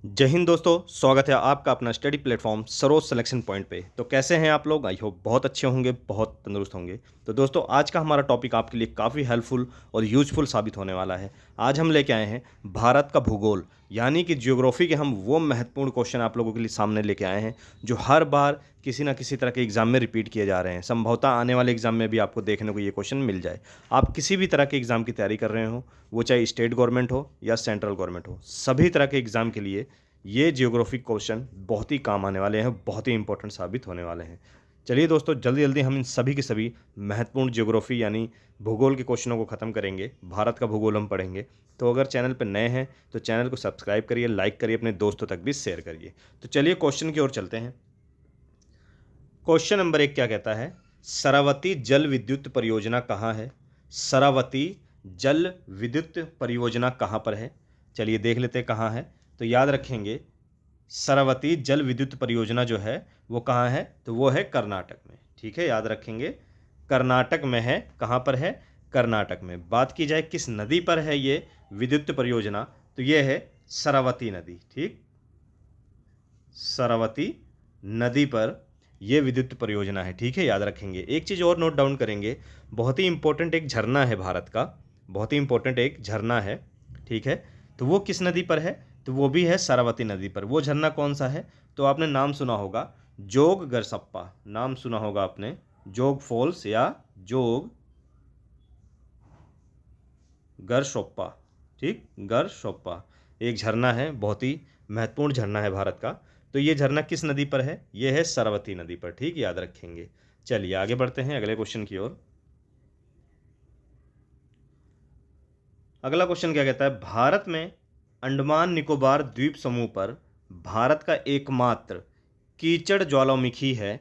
जय हिंद दोस्तों, स्वागत है आपका अपना study platform Saroj selection point पे। तो कैसे हैं आप लोग? आई होप बहुत अच्छे होंगे, बहुत तंदुरुस्त होंगे। तो दोस्तों, आज का हमारा टॉपिक आपके लिए काफ़ी हेल्पफुल और यूजफुल साबित होने वाला है। आज हम लेके आए हैं भारत का भूगोल, यानी कि ज्योग्राफी के हम वो महत्वपूर्ण क्वेश्चन आप लोगों के लिए सामने लेके आए हैं जो हर बार किसी ना किसी तरह के एग्जाम में रिपीट किए जा रहे हैं। संभवतः आने वाले एग्जाम में भी आपको देखने को ये क्वेश्चन मिल जाए। आप किसी भी तरह के एग्जाम की तैयारी कर रहे हो, वो चाहे स्टेट गवर्नमेंट हो या सेंट्रल गवर्नमेंट हो, सभी तरह के एग्जाम के लिए ये जियोग्राफिक क्वेश्चन बहुत ही काम आने वाले हैं, बहुत ही इंपॉर्टेंट साबित होने वाले हैं। चलिए दोस्तों, जल्दी जल्दी हम इन सभी के सभी महत्वपूर्ण जियोग्राफी यानी भूगोल के क्वेश्चनों को ख़त्म करेंगे। भारत का भूगोल हम पढ़ेंगे। तो अगर चैनल पर नए हैं तो चैनल को सब्सक्राइब करिए, लाइक करिए, अपने दोस्तों तक भी शेयर करिए। तो चलिए क्वेश्चन की ओर चलते हैं। क्वेश्चन नंबर 1 क्या कहता है? शरावती जल विद्युत परियोजना कहाँ है? शरावती जल विद्युत परियोजना कहाँ पर है? चलिए देख लेते हैं कहाँ है। तो याद रखेंगे, शरावती जल विद्युत परियोजना जो है वो कहाँ है? तो वो है कर्नाटक में। ठीक है, याद रखेंगे, कर्नाटक में है। कहाँ पर है? कर्नाटक में। बात की जाए किस नदी पर है ये विद्युत परियोजना, तो ये है शरावती नदी। ठीक, शरावती नदी पर यह विद्युत परियोजना है। ठीक है, याद रखेंगे। एक चीज़ और नोट डाउन करेंगे, बहुत ही इंपॉर्टेंट एक झरना है भारत का, बहुत ही इंपॉर्टेंट एक झरना है। ठीक है, तो वो किस नदी पर है? तो वो भी है शरावती नदी पर। वो झरना कौन सा है? तो आपने नाम सुना होगा, जोग गरसप्पा। नाम सुना होगा आपने, जोग फॉल्स या जोग गरसोप्पा। ठीक, गरसोप्पा एक झरना है, बहुत ही महत्वपूर्ण झरना है भारत का। तो ये झरना किस नदी पर है? ये है शरावती नदी पर। ठीक, याद रखेंगे। चलिए आगे बढ़ते हैं अगले क्वेश्चन की ओर। अगला क्वेश्चन क्या कहता है? भारत में अंडमान निकोबार द्वीप समूह पर भारत का एकमात्र कीचड़ ज्वालामुखी है,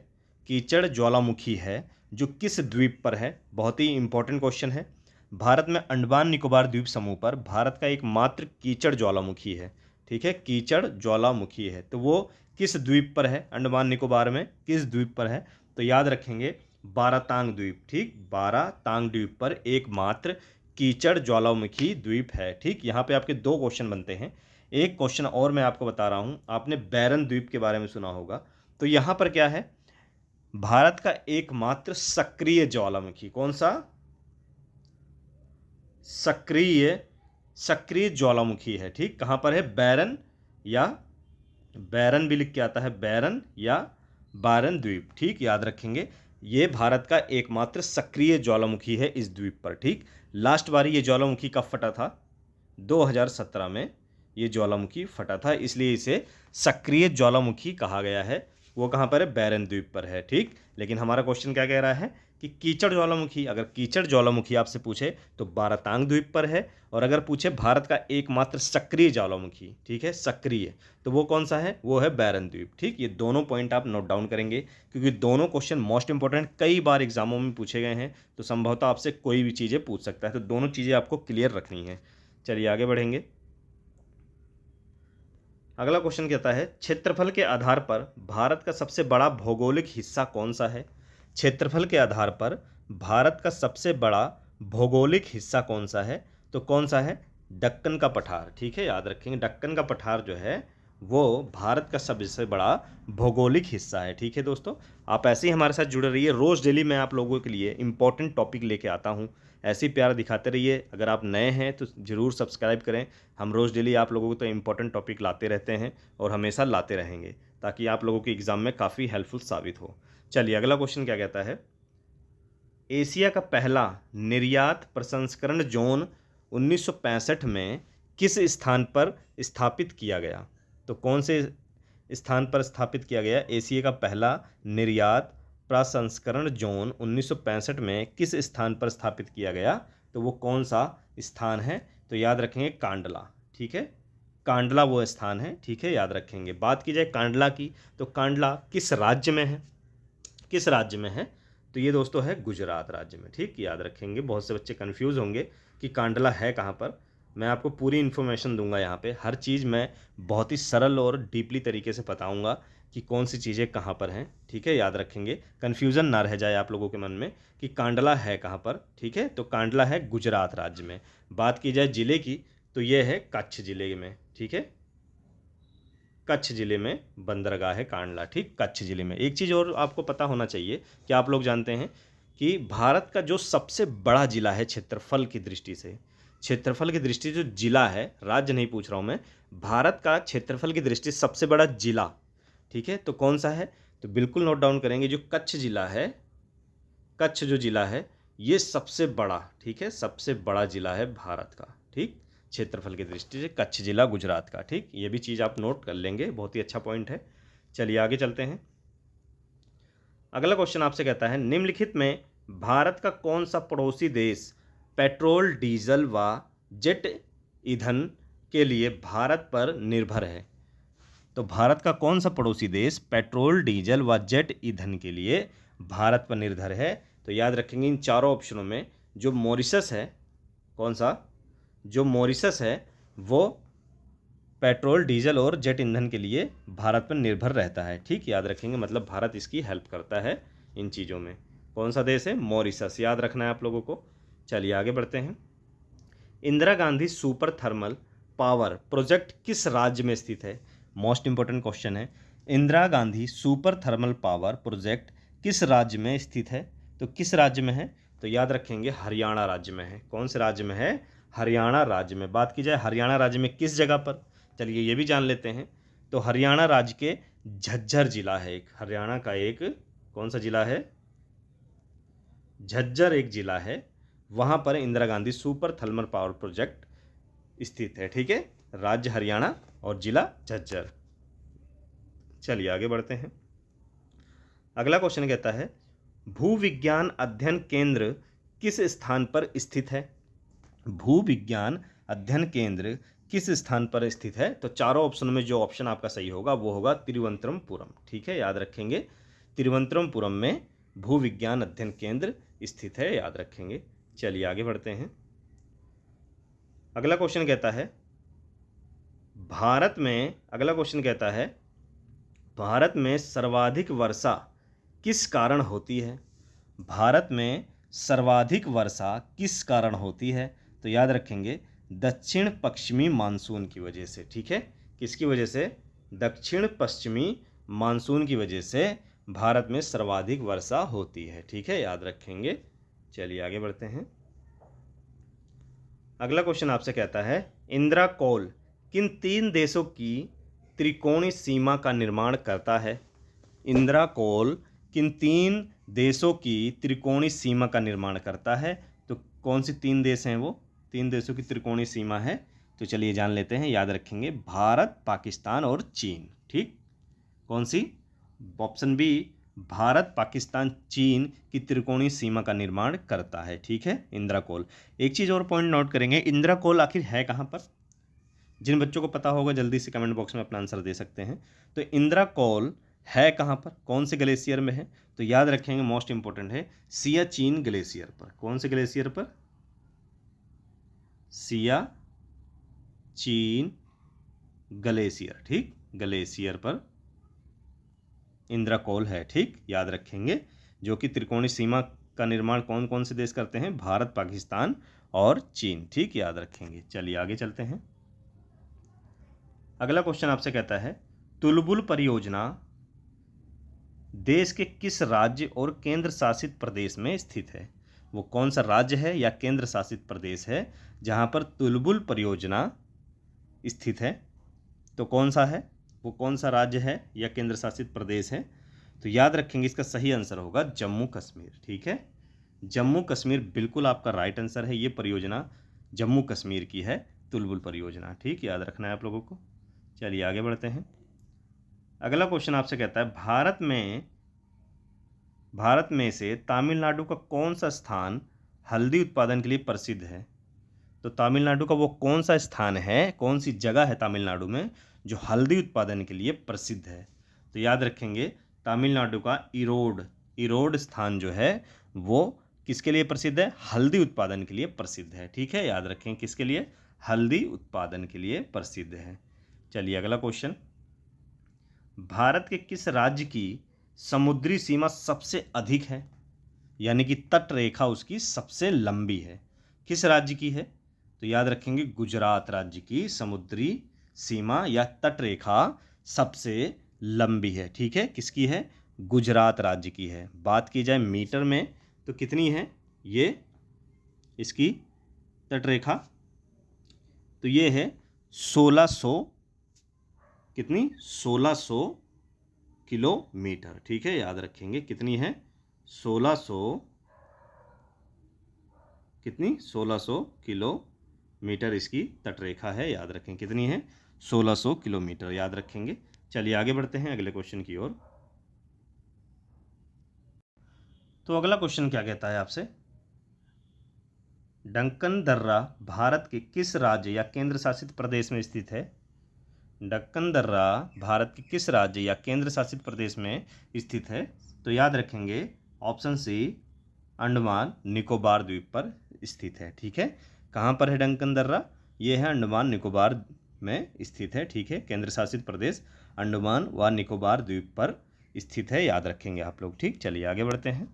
कीचड़ ज्वालामुखी है जो किस द्वीप पर है? बहुत ही इंपॉर्टेंट क्वेश्चन है। भारत में अंडमान निकोबार द्वीप समूह पर भारत का एकमात्र कीचड़ ज्वालामुखी है। ठीक है, कीचड़ ज्वालामुखी है, तो वो किस द्वीप पर है? अंडमान निकोबार में किस द्वीप पर है? तो याद रखेंगे, बारातांग द्वीप। ठीक, बारातांग द्वीप पर एकमात्र कीचड़ ज्वालामुखी द्वीप है। ठीक, यहाँ पे आपके दो क्वेश्चन बनते हैं। एक क्वेश्चन और मैं आपको बता रहा हूँ, आपने बैरन द्वीप के बारे में सुना होगा। तो यहाँ पर क्या है? भारत का एकमात्र सक्रिय ज्वालामुखी। कौन सा? सक्रिय सक्रिय ज्वालामुखी है। ठीक, कहाँ पर है? बैरन, या बैरन भी लिख के आता है, बैरन या बारन द्वीप। ठीक, याद रखेंगे, ये भारत का एकमात्र सक्रिय ज्वालामुखी है इस द्वीप पर। ठीक, लास्ट बार ये ज्वालामुखी कब फटा था? 2017 में ये ज्वालामुखी फटा था, इसलिए इसे सक्रिय ज्वालामुखी कहा गया है। वो कहाँ पर है? बैरन द्वीप पर है। ठीक, लेकिन हमारा क्वेश्चन क्या कह रहा है कि कीचड़ ज्वालामुखी, अगर कीचड़ ज्वालामुखी आपसे पूछे तो बारातांग द्वीप पर है, और अगर पूछे भारत का एकमात्र सक्रिय ज्वालामुखी, ठीक है, सक्रिय, तो वो कौन सा है? वो है बैरन द्वीप। ठीक, ये दोनों पॉइंट आप नोट डाउन करेंगे, क्योंकि दोनों क्वेश्चन मोस्ट इंपॉर्टेंट, कई बार एग्जामों में पूछे गए हैं, तो संभवतः आपसे कोई भी चीज़ें पूछ सकता है। तो दोनों चीज़ें आपको क्लियर रखनी है। चलिए आगे बढ़ेंगे। अगला क्वेश्चन कहता है, क्षेत्रफल के आधार पर भारत का सबसे बड़ा भौगोलिक हिस्सा कौन सा है? क्षेत्रफल के आधार पर भारत का सबसे बड़ा भौगोलिक हिस्सा कौन सा है? तो कौन सा है? दक्कन का पठार। ठीक है, याद रखेंगे, दक्कन का पठार जो है वो भारत का सबसे बड़ा भौगोलिक हिस्सा है। ठीक है दोस्तों, आप ऐसे ही हमारे साथ जुड़े रहिए। रोज़ डेली मैं आप लोगों के लिए इंपॉर्टेंट टॉपिक लेके आता हूँ। ऐसे ही प्यार दिखाते रहिए। अगर आप नए हैं तो ज़रूर सब्सक्राइब करें। हम रोज़ डेली आप लोगों को तो इंपॉर्टेंट टॉपिक लाते रहते हैं और हमेशा लाते रहेंगे, ताकि आप लोगों के एग्ज़ाम में काफ़ी हेल्पफुल साबित हो। चलिए अगला क्वेश्चन क्या कहता है? एशिया का पहला निर्यात प्रसंस्करण जोन 1965 में किस स्थान पर स्थापित किया गया? तो कौन से स्थान पर स्थापित किया गया एशिया का पहला निर्यात प्रसंस्करण जोन 1965 में किस स्थान पर स्थापित किया गया? तो वो कौन सा स्थान है? तो याद रखेंगे, कांडला। ठीक है, कांडला वो स्थान है। ठीक है, याद रखेंगे। बात की जाए कांडला की, तो कांडला किस राज्य में है? किस राज्य में है? तो ये दोस्तों है गुजरात राज्य में। ठीक, याद रखेंगे। बहुत से बच्चे कंफ्यूज होंगे कि कांडला है कहाँ पर। मैं आपको पूरी इन्फॉर्मेशन दूंगा यहाँ पे, हर चीज़ मैं बहुत ही सरल और डीपली तरीके से बताऊंगा कि कौन सी चीज़ें कहाँ पर हैं। ठीक है, याद रखेंगे, कन्फ्यूज़न ना रह जाए आप लोगों के मन में कि कांडला है कहाँ पर। ठीक है, तो कांडला है गुजरात राज्य में। बात की जाए ज़िले की, तो ये है कच्छ ज़िले में। ठीक है, कच्छ जिले में बंदरगाह है कांडला, ठीक, कच्छ जिले में। एक चीज़ और आपको पता होना चाहिए कि आप लोग जानते हैं कि भारत का जो सबसे बड़ा जिला है क्षेत्रफल की दृष्टि से, क्षेत्रफल की दृष्टि से जो जिला है, राज्य नहीं पूछ रहा हूँ मैं, भारत का क्षेत्रफल की दृष्टि से सबसे बड़ा जिला, ठीक है, तो कौन सा है? तो बिल्कुल नोट डाउन करेंगे, जो कच्छ जिला है, कच्छ जो जिला है ये सबसे बड़ा, ठीक है, सबसे बड़ा जिला है भारत का, ठीक, क्षेत्रफल की दृष्टि से कच्छ जिला गुजरात का, ठीक, ये भी चीज़ आप नोट कर लेंगे, बहुत ही अच्छा पॉइंट है। चलिए आगे चलते हैं। अगला क्वेश्चन आपसे कहता है निम्नलिखित में भारत का कौन सा पड़ोसी देश पेट्रोल, डीजल व जेट ईंधन के लिए भारत पर निर्भर है? तो भारत का कौन सा पड़ोसी देश पेट्रोल, डीजल व जेट ईंधन के लिए भारत पर निर्भर है? तो याद रखेंगे इन चारों ऑप्शनों में जो मॉरिशस है, कौन सा, जो मॉरिशस है वो पेट्रोल, डीजल और जेट ईंधन के लिए भारत पर निर्भर रहता है, ठीक, याद रखेंगे, मतलब भारत इसकी हेल्प करता है इन चीज़ों में। कौन सा देश है? मॉरिशस, याद रखना है आप लोगों को। चलिए आगे बढ़ते हैं। Indira Gandhi super thermal power project किस राज्य में स्थित है? मोस्ट इंपॉर्टेंट क्वेश्चन है। Indira Gandhi super thermal power project किस राज्य में स्थित है? तो किस राज्य में है? तो याद रखेंगे हरियाणा राज्य में है। कौन से राज्य में है? हरियाणा राज्य में। बात की जाए हरियाणा राज्य में किस जगह पर, चलिए ये भी जान लेते हैं। तो हरियाणा राज्य के झज्जर जिला है एक, हरियाणा का एक कौन सा जिला है? झज्जर एक जिला है, वहाँ पर Indira Gandhi super thermal power project स्थित है, ठीक है, राज्य हरियाणा और जिला झज्जर। चलिए आगे बढ़ते हैं। अगला क्वेश्चन कहता है भूविज्ञान अध्ययन केंद्र किस स्थान पर स्थित है? भूविज्ञान अध्ययन केंद्र किस स्थान पर स्थित है? तो चारों ऑप्शन में जो ऑप्शन आपका सही होगा वो होगा तिरुवनंतपुरम, ठीक है, याद रखेंगे, तिरुवनंतपुरम में भूविज्ञान अध्ययन केंद्र स्थित है, याद रखेंगे। चलिए आगे बढ़ते हैं। अगला क्वेश्चन कहता है भारत में सर्वाधिक वर्षा किस कारण होती है? भारत में सर्वाधिक वर्षा किस कारण होती है? तो याद रखेंगे दक्षिण पश्चिमी मानसून की वजह से, ठीक है, किसकी वजह से? दक्षिण पश्चिमी मानसून की वजह से भारत में सर्वाधिक वर्षा होती है, ठीक है, याद रखेंगे। चलिए आगे बढ़ते हैं। अगला क्वेश्चन आपसे कहता है इंदिरा कॉल किन 3 देशों की त्रिकोणीय सीमा का निर्माण करता है? इंदिरा कॉल किन 3 देशों की त्रिकोणीय सीमा का निर्माण करता है? तो कौन सी 3 देश हैं वो? 3 देशों की त्रिकोणीय सीमा है, तो चलिए जान लेते हैं, याद रखेंगे भारत, पाकिस्तान और चीन, ठीक, कौन सी? ऑप्शन बी, भारत, पाकिस्तान, चीन की त्रिकोणीय सीमा का निर्माण करता है, ठीक है, इंदिरा कॉल। एक चीज़ और पॉइंट नोट करेंगे, इंदिरा कॉल आखिर है कहाँ पर? जिन बच्चों को पता होगा जल्दी से कमेंट बॉक्स में अपना आंसर दे सकते हैं। तो इंदिरा कॉल है कहाँ पर, कौन से ग्लेशियर में है? तो याद रखेंगे मोस्ट इंपॉर्टेंट है सियाचिन ग्लेशियर पर। कौन से ग्लेशियर पर? सियाचिन ग्लेशियर, ठीक, ग्लेशियर पर इंदिरा कॉल है, ठीक, याद रखेंगे, जो कि त्रिकोणीय सीमा का निर्माण कौन कौन से देश करते हैं? भारत, पाकिस्तान और चीन, ठीक, याद रखेंगे। चलिए आगे चलते हैं। अगला क्वेश्चन आपसे कहता है तुलबुल परियोजना देश के किस राज्य और केंद्र शासित प्रदेश में स्थित है? वो कौन सा राज्य है या केंद्र शासित प्रदेश है जहां पर तुलबुल परियोजना स्थित है? तो कौन सा है वो? कौन सा राज्य है या केंद्र शासित प्रदेश है? तो याद रखेंगे इसका सही आंसर होगा जम्मू कश्मीर, ठीक है, जम्मू कश्मीर बिल्कुल आपका राइट आंसर है। ये परियोजना जम्मू कश्मीर की है, तुलबुल परियोजना, ठीक, याद रखना है आप लोगों को। चलिए आगे बढ़ते हैं। अगला क्वेश्चन आपसे कहता है भारत में से तमिलनाडु का कौन सा स्थान हल्दी उत्पादन के लिए प्रसिद्ध है? तो तमिलनाडु का वो कौन सा स्थान है, कौन सी जगह है तमिलनाडु में जो हल्दी उत्पादन के लिए प्रसिद्ध है? तो याद रखेंगे तमिलनाडु का इरोड स्थान जो है वो किसके लिए प्रसिद्ध है? हल्दी उत्पादन के लिए प्रसिद्ध है, ठीक है, याद रखें किसके लिए? हल्दी उत्पादन के लिए प्रसिद्ध है। चलिए अगला क्वेश्चन, भारत के किस राज्य की समुद्री सीमा सबसे अधिक है, यानी कि तट रेखा उसकी सबसे लंबी है? किस राज्य की है? तो याद रखेंगे गुजरात राज्य की समुद्री सीमा या तट रेखा सबसे लंबी है। ठीक है, किसकी है? गुजरात राज्य की है। बात की जाए मीटर में तो कितनी है ये इसकी तटरेखा? तो ये है 1600, कितनी? 1600 किलोमीटर। ठीक है, याद रखेंगे कितनी है? 1600, कितनी? 1600 किलोमीटर इसकी तटरेखा है। याद रखें कितनी है? 1600 किलोमीटर, याद रखेंगे। चलिए आगे बढ़ते हैं अगले क्वेश्चन की ओर। तो अगला क्वेश्चन क्या कहता है आपसे? डक्कन दर्रा भारत के किस राज्य या केंद्र शासित प्रदेश में स्थित है? डक्कन दर्रा भारत के किस राज्य या केंद्र शासित प्रदेश में स्थित है? तो याद रखेंगे ऑप्शन सी, अंडमान निकोबार द्वीप पर स्थित है। ठीक है, कहाँ पर है डक्कन दर्रा? ये है अंडमान निकोबार में स्थित है। ठीक है, केंद्र शासित प्रदेश अंडमान व निकोबार द्वीप पर स्थित है, याद रखेंगे आप लोग। ठीक, चलिए आगे बढ़ते हैं।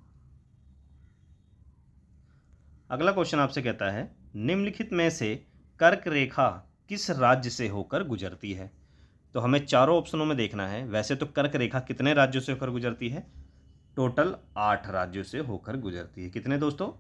अगला क्वेश्चन आपसे कहता है निम्नलिखित में से कर्क रेखा किस राज्य से होकर गुजरती है? तो हमें चारों ऑप्शनों में देखना है। वैसे तो कर्क रेखा कितने राज्यों से होकर गुजरती है? टोटल 8 राज्यों से होकर गुजरती है। कितने दोस्तों?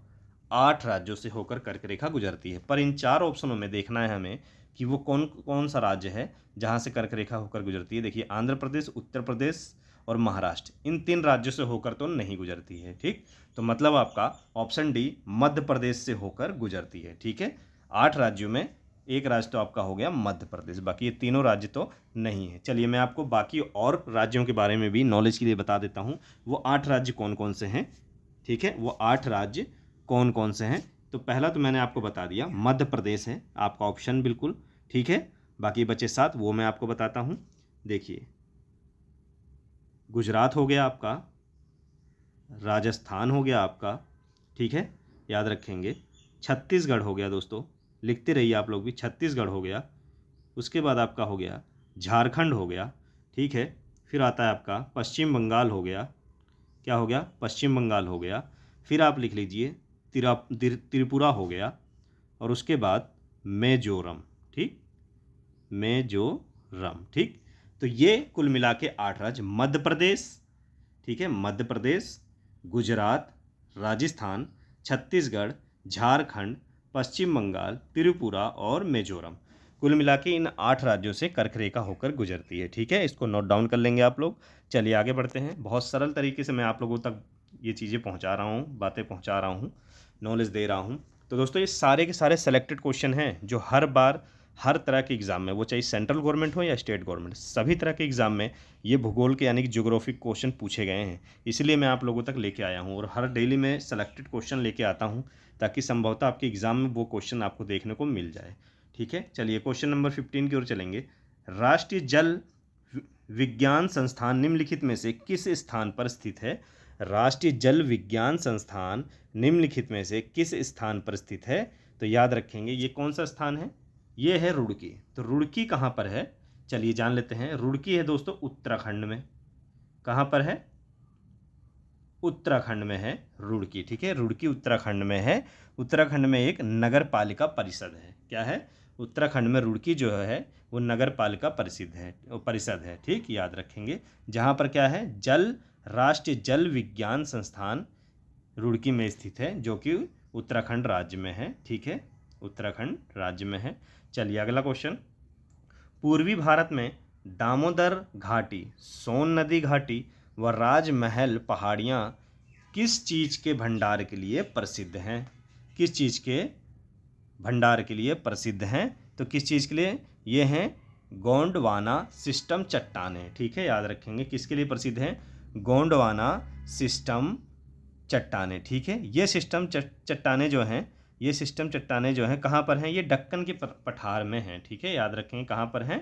8 राज्यों से होकर कर्क रेखा गुजरती है। पर इन 4 ऑप्शनों में देखना है हमें कि वो कौन कौन सा राज्य है जहाँ से कर्क रेखा होकर गुजरती है। देखिए, आंध्र प्रदेश, उत्तर प्रदेश और महाराष्ट्र, इन 3 राज्यों से होकर तो नहीं गुजरती है। ठीक, तो मतलब आपका ऑप्शन डी मध्य प्रदेश से होकर गुजरती है। ठीक है, 8 राज्यों में एक राज्य तो आपका हो गया मध्य प्रदेश, बाकी ये तीनों राज्य तो नहीं है। चलिए मैं आपको बाकी और राज्यों के बारे में भी नॉलेज के लिए बता देता हूँ, वो 8 राज्य कौन कौन से हैं। ठीक है, वो 8 राज्य कौन कौन से हैं? तो पहला तो मैंने आपको बता दिया, मध्य प्रदेश है आपका ऑप्शन बिल्कुल। ठीक है, बाकी बचे 7, वो मैं आपको बताता हूँ। देखिए, गुजरात हो गया आपका, राजस्थान हो गया आपका, ठीक है, याद रखेंगे। छत्तीसगढ़ हो गया दोस्तों, लिखते रहिए आप लोग भी, छत्तीसगढ़ हो गया। उसके बाद आपका हो गया झारखंड हो गया, ठीक है। फिर आता है आपका पश्चिम बंगाल हो गया। क्या हो गया? पश्चिम बंगाल हो गया। फिर आप लिख लीजिए त्रिपुरा हो गया, और उसके बाद मिजोरम, ठीक, मिजोरम, ठीक। तो ये कुल मिला के 8 राज्य, मध्य प्रदेश, ठीक है, मध्य प्रदेश, गुजरात, राजस्थान, छत्तीसगढ़, झारखंड, पश्चिम बंगाल, त्रिपुरा और मिजोरम, कुल मिला के इन 8 राज्यों से कर्क रेखा होकर गुजरती है। ठीक है, इसको नोट डाउन कर लेंगे आप लोग। चलिए आगे बढ़ते हैं। बहुत सरल तरीके से मैं आप लोगों तक ये चीज़ें पहुंचा रहा हूं, बातें पहुंचा रहा हूं, नॉलेज दे रहा हूं। तो दोस्तों, ये सारे के सारे सेलेक्टेड क्वेश्चन हैं जो हर बार हर तरह के एग्जाम में, वो चाहे सेंट्रल गवर्नमेंट हो या स्टेट गवर्नमेंट, सभी तरह के एग्जाम में ये भूगोल के यानी कि ज्योग्राफिक क्वेश्चन पूछे गए हैं। इसलिए मैं आप लोगों तक लेके आया हूँ, और हर डेली में सेलेक्टेड क्वेश्चन लेके आता हूँ, ताकि संभवतः आपके एग्जाम में वो क्वेश्चन आपको देखने को मिल जाए। ठीक है, चलिए क्वेश्चन नंबर 15 की ओर चलेंगे। राष्ट्रीय जल विज्ञान संस्थान निम्नलिखित में से किस स्थान पर स्थित है? राष्ट्रीय जल विज्ञान संस्थान निम्नलिखित में से किस स्थान पर स्थित है? तो याद रखेंगे ये कौन सा स्थान है? ये है रुड़की। तो रुड़की कहाँ पर है? चलिए जान लेते हैं। रुड़की है दोस्तों उत्तराखंड में। कहाँ पर है? उत्तराखंड में है रुड़की। ठीक है, रुड़की उत्तराखंड में है। उत्तराखंड में एक नगर पालिका परिषद है। क्या है? उत्तराखंड में रुड़की जो है वो नगर पालिका परिषद है। ठीक, याद रखेंगे। जहाँ पर क्या है? राष्ट्रीय जल विज्ञान संस्थान रुड़की में स्थित है, जो कि उत्तराखंड राज्य में है। ठीक है, उत्तराखंड राज्य में है। चलिए अगला क्वेश्चन। पूर्वी भारत में दामोदर घाटी, सोन नदी घाटी व राजमहल पहाड़ियाँ किस चीज़ के भंडार के लिए प्रसिद्ध हैं? किस चीज़ के भंडार के लिए प्रसिद्ध हैं? तो किस चीज़ के लिए? ये हैं गोंडवाना सिस्टम चट्टानें। ठीक है, याद रखेंगे किसके लिए प्रसिद्ध हैं? गोंडवाना सिस्टम चट्टानें। ठीक है, ये सिस्टम चट्टानें जो हैं, ये सिस्टम चट्टानें जो हैं कहाँ पर हैं? ये दक्कन के पठार में हैं। ठीक है, याद रखेंगे कहाँ पर हैं?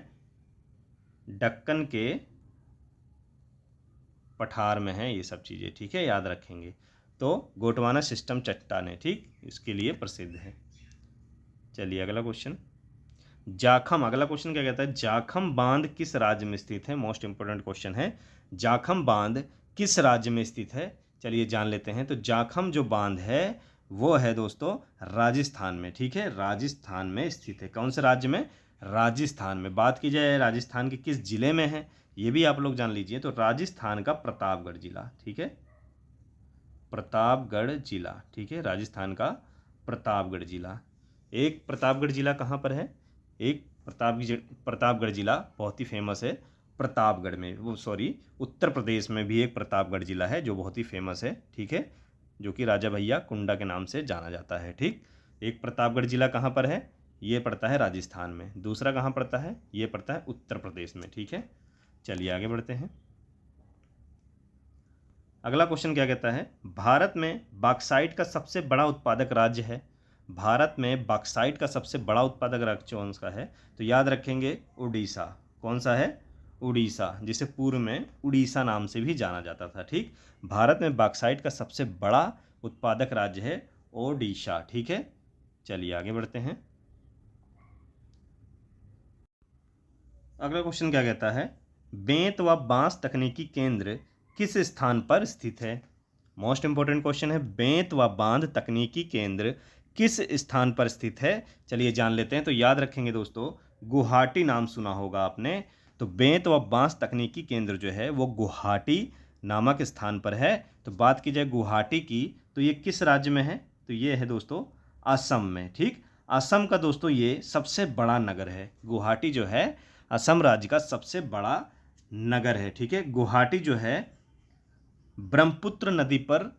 दक्कन के पठार में हैं ये सब चीज़ें। ठीक है, याद रखेंगे। तो गोंडवाना सिस्टम चट्टानें, ठीक, इसके लिए प्रसिद्ध है। चलिए अगला क्वेश्चन। जाखम, अगला क्वेश्चन क्या कहता है? जाखम बांध किस राज्य में स्थित है? मोस्ट इंपोर्टेंट क्वेश्चन है। जाखम बांध किस राज्य में स्थित है? चलिए जान लेते हैं। तो जाखम जो बांध है वो है दोस्तों राजस्थान में। ठीक है, राजस्थान में स्थित है। कौन से राज्य में? राजस्थान में। बात की जाए राजस्थान के किस जिले में है, ये भी आप लोग जान लीजिए। तो राजस्थान का प्रतापगढ़ जिला, ठीक है, प्रतापगढ़ जिला, ठीक है, राजस्थान का प्रतापगढ़ जिला। एक प्रतापगढ़ जिला कहाँ पर है, एक प्रतापगढ़ जिला बहुत ही फेमस है प्रतापगढ़ में, वो सॉरी उत्तर प्रदेश में भी एक प्रतापगढ़ जिला है जो बहुत ही फेमस है, ठीक है, जो कि राजा भैया कुंडा के नाम से जाना जाता है। ठीक, एक प्रतापगढ़ जिला कहाँ पर है, ये पड़ता है राजस्थान में। दूसरा कहाँ पड़ता है, ये पड़ता है उत्तर प्रदेश में। ठीक है, चलिए आगे बढ़ते हैं। अगला क्वेश्चन क्या कहता है, भारत में बॉक्साइट का सबसे बड़ा उत्पादक राज्य है। भारत में बॉक्साइट का सबसे बड़ा उत्पादक राज्य कौन सा है, तो याद रखेंगे उड़ीसा। कौन सा है, उड़ीसा, जिसे पूर्व में उड़ीसा नाम से भी जाना जाता था। ठीक, भारत में बॉक्साइट का सबसे बड़ा उत्पादक राज्य है ओडिशा। ठीक है, चलिए आगे बढ़ते हैं। अगला क्वेश्चन क्या कहता है, बेंत व बांस तकनीकी केंद्र किस स्थान पर स्थित है। मोस्ट इंपोर्टेंट क्वेश्चन है, बेंत व बांध तकनीकी केंद्र किस स्थान पर स्थित है। चलिए जान लेते हैं। तो याद रखेंगे दोस्तों, गुवाहाटी नाम सुना होगा आपने। तो बेंत व बांस तकनीकी केंद्र जो है वो गुवाहाटी नामक स्थान पर है। तो बात की जाए गुवाहाटी की, तो ये किस राज्य में है, तो ये है दोस्तों असम में। ठीक, असम का दोस्तों ये सबसे बड़ा नगर है। गुवाहाटी जो है असम राज्य का सबसे बड़ा नगर है। ठीक है, गुवाहाटी जो है ब्रह्मपुत्र नदी पर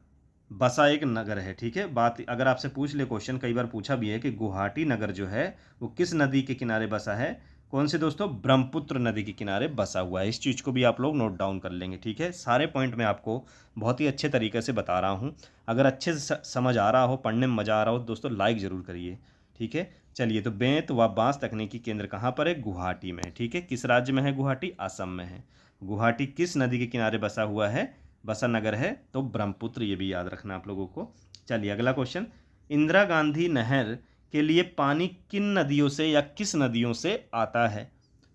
बसा एक नगर है। ठीक है, बात अगर आपसे पूछ ले क्वेश्चन, कई बार पूछा भी है कि गुवाहाटी नगर जो है वो किस नदी के किनारे बसा है, कौन से दोस्तों, ब्रह्मपुत्र नदी के किनारे बसा हुआ है। इस चीज़ को भी आप लोग नोट डाउन कर लेंगे। ठीक है, सारे पॉइंट मैं आपको बहुत ही अच्छे तरीके से बता रहा हूँ। अगर अच्छे से समझ आ रहा हो, पढ़ने में मज़ा आ रहा हो दोस्तों, लाइक ज़रूर करिए। ठीक है, चलिए। तो बेंत व बांस तकनीकी केंद्र कहाँ पर है, गुवाहाटी में। ठीक है, किस राज्य में है गुवाहाटी, असम में है। गुवाहाटी किस नदी के किनारे बसा हुआ है, बसा नगर है तो ब्रह्मपुत्र, ये भी याद रखना आप लोगों को। चलिए अगला क्वेश्चन, इंदिरा गांधी नहर के लिए पानी किन नदियों से या किस नदियों से आता है।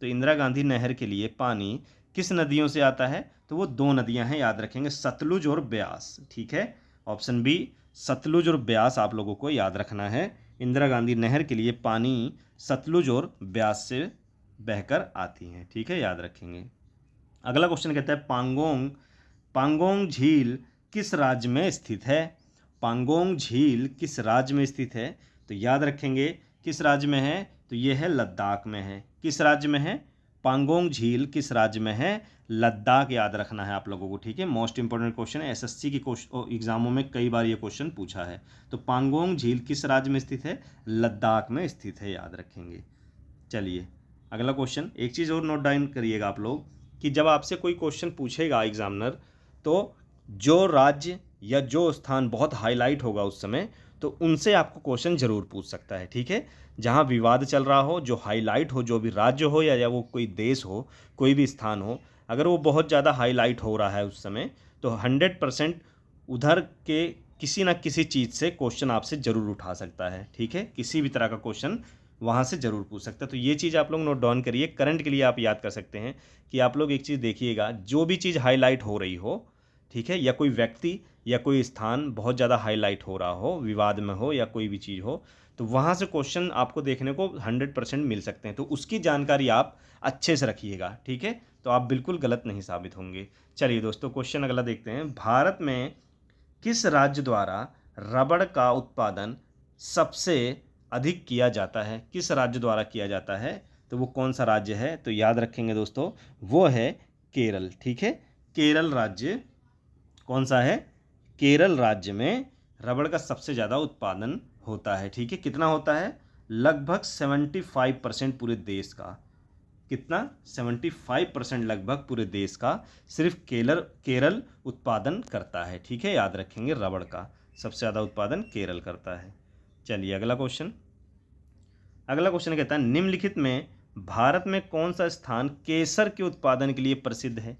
तो इंदिरा गांधी नहर के लिए पानी किस नदियों से आता है, तो वो दो नदियां हैं, याद रखेंगे, सतलुज और ब्यास। ठीक है, ऑप्शन बी सतलुज और ब्यास आप लोगों को याद रखना है। इंदिरा गांधी नहर के लिए पानी सतलुज और ब्यास से बहकर आती हैं। ठीक है, याद रखेंगे। अगला क्वेश्चन कहता है, पांगोंग झील किस राज्य में स्थित है। पांगोंग झील किस राज्य में स्थित है, तो याद रखेंगे किस राज्य में है, तो ये है लद्दाख में है। किस राज्य में है, पांगोंग झील किस राज्य में है, लद्दाख, याद रखना है आप लोगों को। ठीक है, मोस्ट इंपोर्टेंट क्वेश्चन है, एसएससी की एग्जामों में कई बार ये क्वेश्चन पूछा है। तो पांगोंग झील किस राज्य में स्थित है, लद्दाख में स्थित है, याद रखेंगे। चलिए अगला क्वेश्चन, एक चीज़ और नोट डाउन करिएगा आप लोग कि जब आपसे कोई क्वेश्चन पूछेगा एग्जामिनर, तो जो राज्य या जो स्थान बहुत हाईलाइट होगा उस समय, तो उनसे आपको क्वेश्चन जरूर पूछ सकता है। ठीक है, जहाँ विवाद चल रहा हो, जो हाईलाइट हो, जो भी राज्य हो या वो कोई देश हो, कोई भी स्थान हो, अगर वो बहुत ज़्यादा हाईलाइट हो रहा है उस समय, तो 100% उधर के किसी न किसी चीज़ से क्वेश्चन आपसे ज़रूर उठा सकता है। ठीक है, किसी भी तरह का क्वेश्चन वहाँ से ज़रूर पूछ सकता है। तो ये चीज़ आप लोग नोट डाउन करिए। करंट के लिए आप याद कर सकते हैं कि आप लोग एक चीज़ देखिएगा, जो भी चीज़ हाईलाइट हो रही हो, ठीक है, या कोई व्यक्ति या कोई स्थान बहुत ज़्यादा हाईलाइट हो रहा हो, विवाद में हो या कोई भी चीज़ हो, तो वहाँ से क्वेश्चन आपको देखने को 100% मिल सकते हैं। तो उसकी जानकारी आप अच्छे से रखिएगा। ठीक है, तो आप बिल्कुल गलत नहीं साबित होंगे। चलिए दोस्तों, क्वेश्चन अगला देखते हैं, भारत में किस राज्य द्वारा रबड़ का उत्पादन सबसे अधिक किया जाता है। किस राज्य द्वारा किया जाता है, तो वो कौन सा राज्य है, तो याद रखेंगे दोस्तों, वो है केरल। ठीक है, केरल राज्य कौन सा है, केरल राज्य में रबड़ का सबसे ज़्यादा उत्पादन होता है। ठीक है, कितना होता है, लगभग 75% पूरे देश का। कितना, 75% लगभग पूरे देश का सिर्फ केरल उत्पादन करता है। ठीक है, याद रखेंगे, रबड़ का सबसे ज़्यादा उत्पादन केरल करता है। चलिए अगला क्वेश्चन कहता है, निम्नलिखित में भारत में कौन सा स्थान केसर के उत्पादन के लिए प्रसिद्ध है।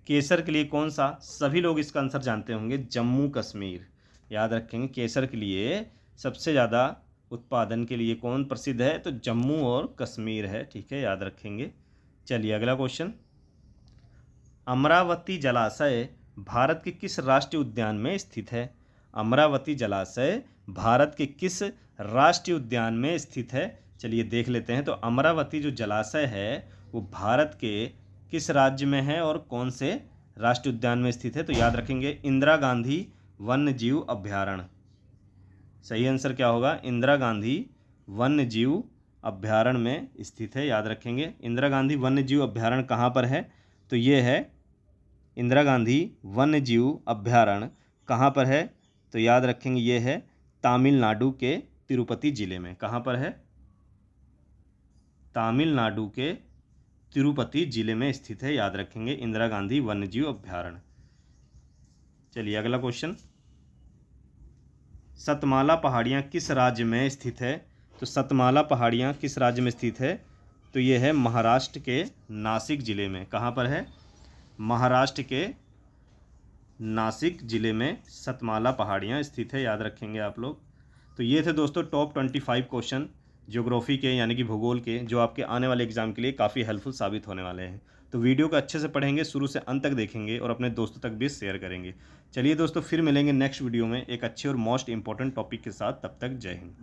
केसर के लिए कौन सा, सभी लोग इसका आंसर जानते होंगे, जम्मू कश्मीर। याद रखेंगे, केसर के लिए सबसे ज़्यादा उत्पादन के लिए कौन प्रसिद्ध है, तो जम्मू और कश्मीर है। ठीक है, याद रखेंगे। चलिए अगला क्वेश्चन, अमरावती जलाशय भारत के किस राष्ट्रीय उद्यान में स्थित है। अमरावती जलाशय भारत के किस राष्ट्रीय उद्यान में स्थित है, चलिए देख लेते हैं। तो अमरावती जो जलाशय है वो भारत के किस राज्य में है और कौन से राष्ट्रीय उद्यान में स्थित है? तो याद रखेंगे इंदिरा गांधी वन्य जीव अभ्यारण्य। सही आंसर क्या होगा? इंदिरा गांधी वन्य जीव अभ्यारण्य में स्थित है, याद रखेंगे। इंदिरा गांधी वन्य जीव अभ्यारण्य कहाँ पर है? तो ये है इंदिरा गांधी वन्य जीव अभ्यारण्य कहाँ पर है? तो याद रखेंगे ये है तमिलनाडु के तिरुपति जिले में। कहाँ पर है? तमिलनाडु के तिरुपति जिले में स्थित है, याद रखेंगे इंदिरा गांधी वन्यजीव अभ्यारण्य। चलिए अगला क्वेश्चन, सतमाला पहाड़ियाँ किस राज्य में स्थित है? तो सतमाला पहाड़ियाँ किस राज्य में स्थित है? तो ये है महाराष्ट्र के नासिक जिले में। कहाँ पर है? महाराष्ट्र के नासिक जिले में सतमाला पहाड़ियाँ स्थित है, याद रखेंगे आप लोग। तो ये थे दोस्तों टॉप 25 क्वेश्चन ज्योग्राफी के यानी कि भूगोल के, जो आपके आने वाले एग्जाम के लिए काफ़ी हेल्पफुल साबित होने वाले हैं। तो वीडियो को अच्छे से पढ़ेंगे, शुरू से अंत तक देखेंगे और अपने दोस्तों तक भी शेयर करेंगे। चलिए दोस्तों फिर मिलेंगे नेक्स्ट वीडियो में एक अच्छे और मोस्ट इंपॉर्टेंट टॉपिक के साथ। तब तक जय हिंद।